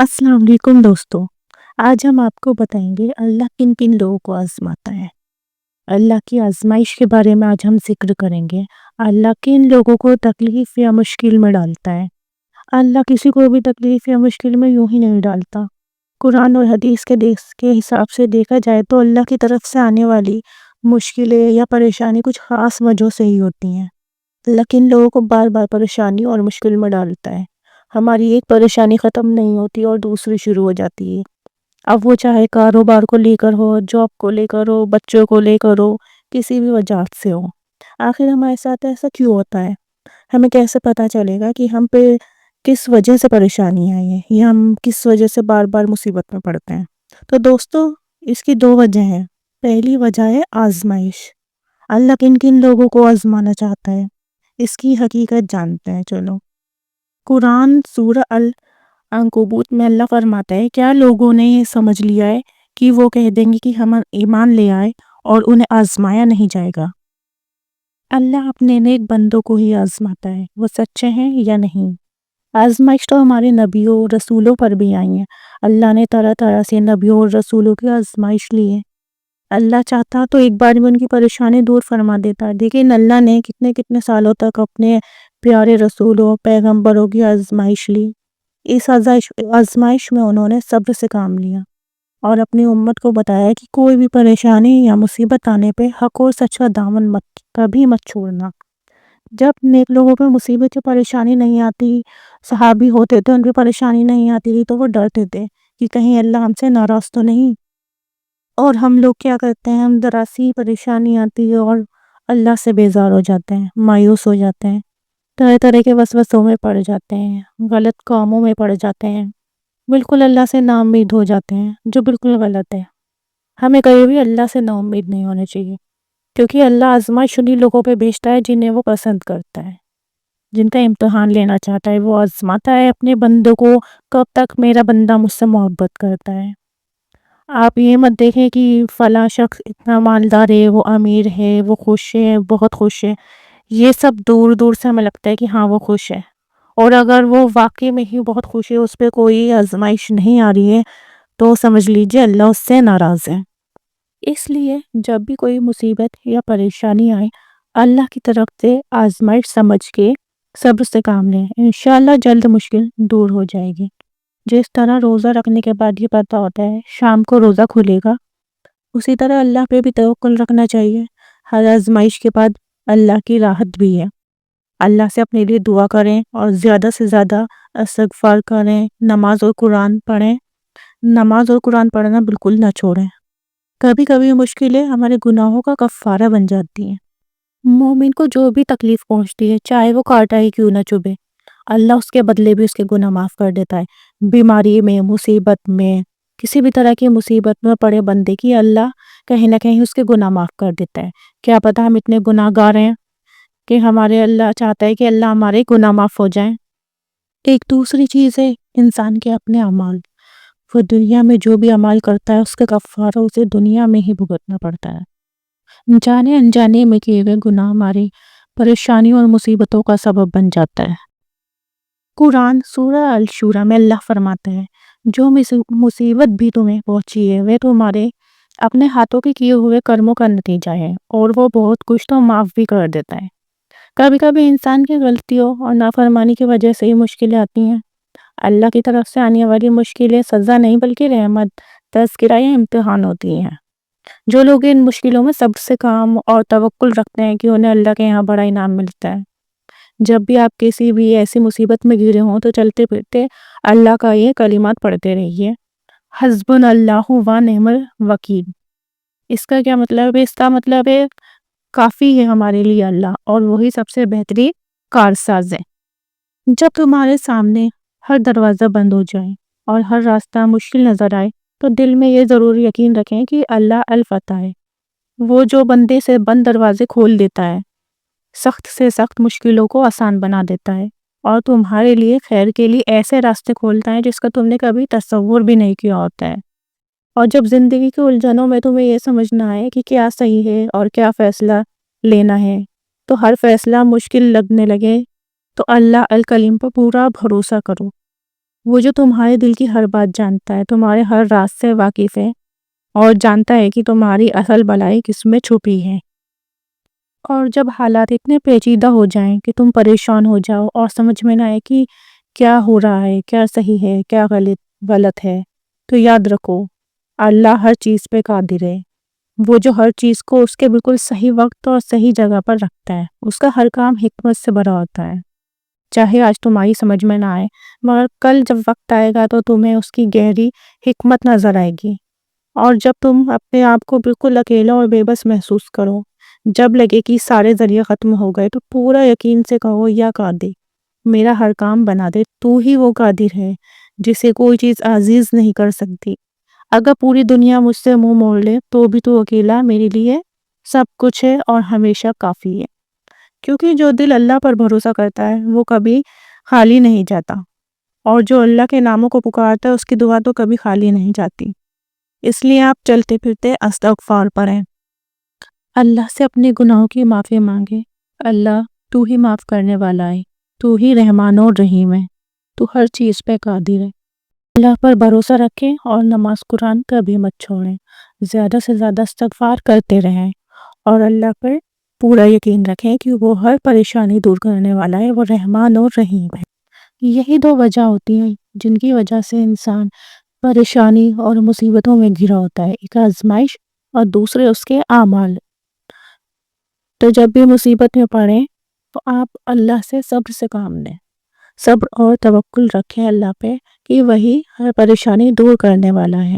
السلام علیکم دوستو، آج ہم آپ کو بتائیں گے اللہ کن کن لوگوں کو آزماتا ہے۔ اللہ کی آزمائش کے بارے میں آج ہم ذکر کریں گے۔ اللہ کن لوگوں کو تکلیف یا مشکل میں ڈالتا ہے۔ اللہ کسی کو بھی تکلیف یا مشکل میں یوں ہی نہیں ڈالتا۔ قرآن اور حدیث کے حساب سے دیکھا جائے تو اللہ کی طرف سے آنے والی مشکلیں یا پریشانی کچھ خاص وجہ سے ہی ہوتی ہیں۔ اللہ کن لوگوں کو بار بار پریشانی اور مشکل میں ڈالتا ہے۔ ہماری ایک پریشانی ختم نہیں ہوتی اور دوسری شروع ہو جاتی ہے۔ اب وہ چاہے کاروبار کو لے کر ہو، جاب کو لے کر ہو، بچوں کو لے کر ہو، کسی بھی وجہ سے ہو۔ آخر ہمارے ساتھ ایسا کیوں ہوتا ہے؟ ہمیں کیسے پتا چلے گا کہ ہم پہ کس وجہ سے پریشانی آئی ہے یا ہم کس وجہ سے بار بار مصیبت میں پڑتے ہیں؟ تو دوستو، اس کی دو وجہ ہیں۔ پہلی وجہ ہے آزمائش۔ اللہ کن کن لوگوں کو آزمانا چاہتا ہے، اس کی حقیقت جانتے ہیں۔ چلو، قرآن سورہ العنکبوت میں اللہ فرماتا ہے، کیا لوگوں نے یہ سمجھ لیا ہے کہ وہ کہہ دیں گے کہ ہم ایمان لے آئے اور انہیں آزمایا نہیں جائے گا؟ اللہ اپنے نیک بندوں کو ہی آزماتا ہے، وہ سچے ہیں یا نہیں۔ آزمائش تو ہمارے نبیوں اور رسولوں پر بھی آئی ہیں۔ اللہ نے طرح طرح سے نبیوں اور رسولوں کی آزمائش لی ہے۔ اللہ چاہتا تو ایک بار میں ان کی پریشانی دور فرما دیتا، لیکن اللہ نے کتنے سالوں تک اپنے پیارے رسولوں پیغمبروں کی آزمائش لی۔ اس آزمائش میں انہوں نے صبر سے کام لیا اور اپنی امت کو بتایا کہ کوئی بھی پریشانی یا مصیبت آنے پہ حق اور سچ کا دامن کبھی مت چھوڑنا۔ جب نیک لوگوں پہ مصیبت یا پریشانی نہیں آتی، صحابی ہوتے تھے، ان پہ پریشانی نہیں آتی تھی تو وہ ڈرتے تھے کہ کہیں اللہ ہم سے ناراض تو نہیں۔ اور ہم لوگ کیا کرتے ہیں؟ ہم ذرا سی پریشانی آتی ہے اور اللہ سے بیزار ہو جاتے ہیں، مایوس ہو جاتے ہیں، طرح طرح کے وسوسوں میں پڑ جاتے ہیں، غلط کاموں میں پڑ جاتے ہیں، بالکل اللہ سے نا امید ہو جاتے ہیں، جو بالکل غلط ہے۔ ہمیں کبھی بھی اللہ سے نا امید نہیں ہونا چاہیے، کیونکہ اللہ آزمائش انہی لوگوں پہ بھیجتا ہے جنہیں وہ پسند کرتا ہے، جن کا امتحان لینا چاہتا ہے۔ وہ آزماتا ہے اپنے بندوں کو، کب تک میرا بندہ مجھ سے محبت کرتا ہے۔ آپ یہ مت دیکھیں کہ فلاں شخص اتنا مالدار ہے، وہ امیر ہے، وہ خوش ہے، بہت خوش ہے۔ یہ سب دور دور سے ہمیں لگتا ہے کہ ہاں وہ خوش ہے، اور اگر وہ واقعی میں ہی بہت خوش ہے، اس پہ کوئی آزمائش نہیں آ رہی ہے، تو سمجھ لیجئے اللہ اس سے ناراض ہے۔ اس لیے جب بھی کوئی مصیبت یا پریشانی آئے، اللہ کی طرف سے آزمائش سمجھ کے صبر سے کام لیں، انشاءاللہ جلد مشکل دور ہو جائے گی۔ جس طرح روزہ رکھنے کے بعد یہ پتہ ہوتا ہے شام کو روزہ کھلے گا، اسی طرح اللہ پہ بھی توکل رکھنا چاہیے۔ ہر آزمائش کے بعد اللہ کی راحت بھی ہے۔ اللہ سے اپنے لیے دعا کریں اور زیادہ سے زیادہ استغفار کریں، نماز اور قرآن پڑھیں۔ نماز اور قرآن پڑھنا بالکل نہ چھوڑیں۔ کبھی کبھی مشکلیں ہمارے گناہوں کا کفارہ بن جاتی ہیں۔ مومن کو جو بھی تکلیف پہنچتی ہے، چاہے وہ کانٹا ہی کیوں نہ چبھے، اللہ اس کے بدلے بھی اس کے گناہ معاف کر دیتا ہے۔ بیماری میں، مصیبت میں، کسی بھی طرح کی مصیبت میں پڑے بندے کی اللہ کہیں نہ کہیں اس کے گناہ معاف کر دیتا ہے۔ کیا پتہ ہم اتنے گناہ گار ہیں کہ ہمارے اللہ چاہتا ہے کہ اللہ ہمارے گناہ معاف ہو جائیں۔ ایک دوسری چیز ہے انسان کے اپنے اعمال۔ وہ دنیا میں جو بھی اعمال کرتا ہے اس کا کفارہ اسے دنیا میں ہی بھگتنا پڑتا ہے۔ جانے انجانے میں کیے ہوئے گناہ ہماری پریشانیوں اور مصیبتوں کا سبب بن جاتا ہے۔ قرآن سورہ الشورى میں اللہ فرماتا ہے، جو مصیبت بھی تمہیں پہنچی ہے وہ تمہارے اپنے ہاتھوں کے کیے ہوئے کرموں کا نتیجہ ہے، اور وہ بہت کچھ تو معاف بھی کر دیتا ہے۔ کبھی کبھی انسان کی غلطیوں اور نافرمانی کی وجہ سے ہی مشکلیں آتی ہیں۔ اللہ کی طرف سے آنے والی مشکلیں سزا نہیں بلکہ رحمت، تذکرہ یا امتحان ہوتی ہیں۔ جو لوگ ان مشکلوں میں صبر سے کام اور توکل رکھتے ہیں کہ انہیں اللہ کے یہاں بڑا انعام ملتا ہے۔ جب بھی آپ کسی بھی ایسی مصیبت میں گرے ہوں تو چلتے پھرتے اللہ کا یہ کلمات پڑھتے رہیے، حسبنا اللہ و نعم الوکیل۔ اس کا کیا مطلب ہے؟ اس کا مطلب ہے کافی ہے ہمارے لیے اللہ، اور وہی سب سے بہترین کارساز ہے۔ جب تمہارے سامنے ہر دروازہ بند ہو جائے اور ہر راستہ مشکل نظر آئے تو دل میں یہ ضرور یقین رکھیں کہ اللہ الفتح ہے، وہ جو بندے سے بند دروازے کھول دیتا ہے، سخت سے سخت مشکلوں کو آسان بنا دیتا ہے، اور تمہارے لیے خیر کے لیے ایسے راستے کھولتا ہے جس کا تم نے کبھی تصور بھی نہیں کیا ہوتا ہے۔ اور جب زندگی کے الجھنوں میں تمہیں یہ سمجھنا ہے کہ کیا صحیح ہے اور کیا فیصلہ لینا ہے، تو ہر فیصلہ مشکل لگنے لگے تو اللہ الکلیم پر پورا بھروسہ کرو۔ وہ جو تمہارے دل کی ہر بات جانتا ہے، تمہارے ہر راز سے واقف ہے اور جانتا ہے کہ تمہاری اصل بھلائی کس میں چھپی ہے۔ اور جب حالات اتنے پیچیدہ ہو جائیں کہ تم پریشان ہو جاؤ اور سمجھ میں نہ آئے کہ کیا ہو رہا ہے، کیا صحیح ہے، کیا غلط ہے، تو یاد رکھو اللہ ہر چیز پہ قادر ہے۔ وہ جو ہر چیز کو اس کے بالکل صحیح وقت اور صحیح جگہ پر رکھتا ہے، اس کا ہر کام حکمت سے بھرا ہوتا ہے۔ چاہے آج تمہاری سمجھ میں نہ آئے، مگر کل جب وقت آئے گا تو تمہیں اس کی گہری حکمت نظر آئے گی۔ اور جب تم اپنے آپ کو بالکل اکیلا اور بے بس محسوس کرو، جب لگے کہ سارے ذریعے ختم ہو گئے، تو پورا یقین سے کہو یا قادر میرا ہر کام بنا دے، تو ہی وہ قادر ہے جسے کوئی چیز عاجز نہیں کر سکتی۔ اگر پوری دنیا مجھ سے منہ موڑ لے تو بھی تو اکیلا میرے لیے سب کچھ ہے اور ہمیشہ کافی ہے۔ کیونکہ جو دل اللہ پر بھروسہ کرتا ہے وہ کبھی خالی نہیں جاتا، اور جو اللہ کے ناموں کو پکارتا ہے اس کی دعا تو کبھی خالی نہیں جاتی۔ اس لیے آپ چلتے پھرتے استغفار پڑھیں، اللہ سے اپنے گناہوں کی معافی مانگے۔ اللہ تو ہی معاف کرنے والا ہے، تو ہی رحمان اور رحیم ہے، تو ہر چیز پہ قادر ہے۔ اللہ پر بھروسہ رکھیں اور نماز قرآن کبھی مت چھوڑیں، زیادہ سے زیادہ استغفار کرتے رہیں، اور اللہ پر پورا یقین رکھیں کہ وہ ہر پریشانی دور کرنے والا ہے، وہ رحمان اور رحیم ہے۔ یہی دو وجہ ہوتی ہیں جن کی وجہ سے انسان پریشانی اور مصیبتوں میں گھرا ہوتا ہے، ایک آزمائش اور دوسرے اس کے اعمال۔ تو جب بھی مصیبت میں پڑیں تو آپ اللہ سے صبر سے کام لیں، صبر اور توکل رکھیں اللہ پہ کہ وہی ہر پریشانی دور کرنے والا ہے۔